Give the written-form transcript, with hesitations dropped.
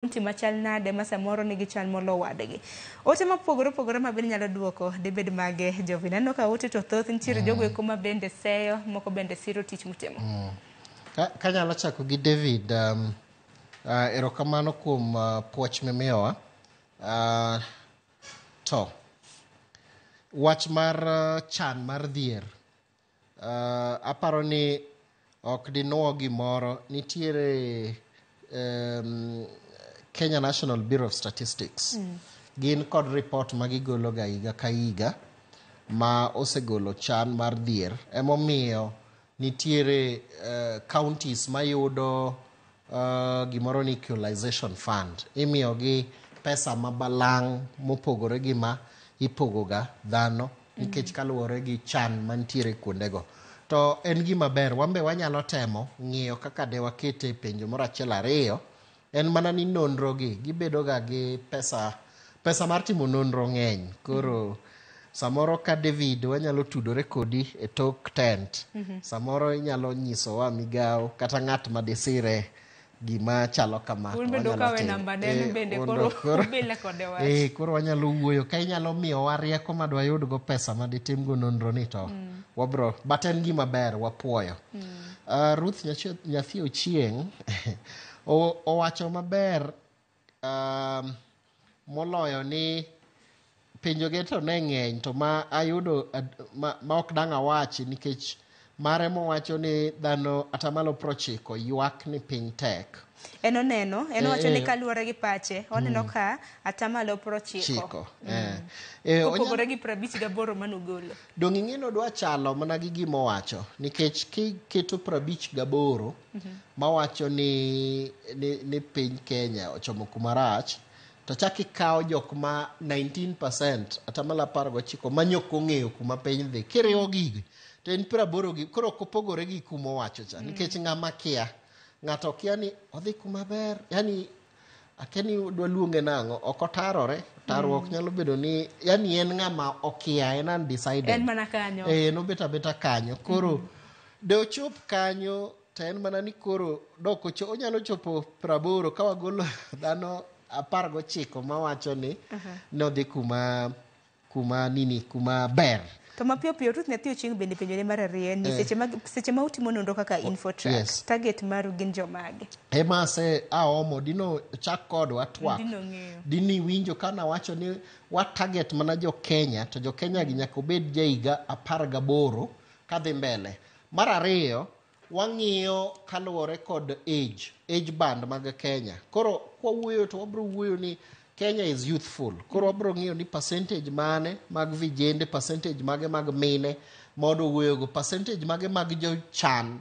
kaunti machal nade ma samoro nigi chal molo wadgi. Ote mopogore ma bende nyalo duoko debed mage Johvine. Aneno ka ote to thoth nitiere jogo eko ma bende seyo, moko bende siro tich mutimo. Kanyalo chako gi David, erokamano kuom puoch mimiyowa. To wach mar chan mar dhier, aparo ni ok dinuo gimoro. Nitiere Kenya National Bureau of Statistics. Gin kod report magigolo ga higa ka higa ma osegolo chan mar dhier. Emomiyo nitiere kaontis mayudo gimoro ni equalization fund. Imiyogi pesa mabalang' mopogore gi ma ipogoga dhano nikech kaluwore gi chan mantiere kuondego. To en gima ber, Wanbe wanyalo temo ng'iyo kaka de wakete penjo moro achiel ariyo. En mana ni nonro gi gibedo ga gi pesa mar timo nonro ng'eny. Koro samoro ka David wanyalo tudore kodi e tok tent. Samoro inyalo nyisowa migawo kata ng'at ma disire gima chalo kama. Koro wanyalo wuoyo ka inyalo miyowa rieko madwa yudgo pesa maditimgo nonro ni to wabro. But en gima ber, wapuoyo. Ruth Nyathi Ochieng' owacho maber moloyo ni penjo geto ne ng'eny to ma ayudo ma ok dang' awachi nikech mare mowacho ni dhano 90% ywak ni piny tek. En owacho ni kaluwore gi pache oneno ka 90%. Kopogore gi 58 manogolo. Dong' ing'eno dwa chalo mana gi gima owacho nikech kiketo 58 mawacho ni piny Kenya ochomo kuma rach, to chak ikawo jok ma 19% 19% manyok ong'eyo kuma piny dhi kiriwo gigi to en 80 koro kopogore gi kuma owacho cha nikech ng'ama kia ng'ato kia ni odhi kuma ber, yani akeni dwa luonge nang'o, ok otarore. Tarruok nyalo bedo ni yani en ng'ama okia, en undecided. En mana kanyo. Nobet abeta kanyo. Koro de ochop kanyo to en mana ni koro onyalo chopo 80 ka wagolo dhano 19 mawacho ni nodhi kuma ber. To mapiyo Ruth Nyathi Ochieng' bende penjone mar ariyo ni seche ma utimo nonro kaka Infotrack, yes. Target maru gin jomage? Ema se aomo dino chak kod watwak. Dini winjo kana wacho ni wat target mana jo Kenya, to jo Kenya gi nyaka obed jaiga 18 kadhi mbele. Mar ariyo wang'iyo kaluwore kod age band mag Kenya. Koro kwa wuoyo to wabro wuoyo ni Kenya is youthful. Koro wabro ng'iyo ni percentage mane mag vijende, percentage mage mag mine modo wuoyogo, percentage mage mag jo chan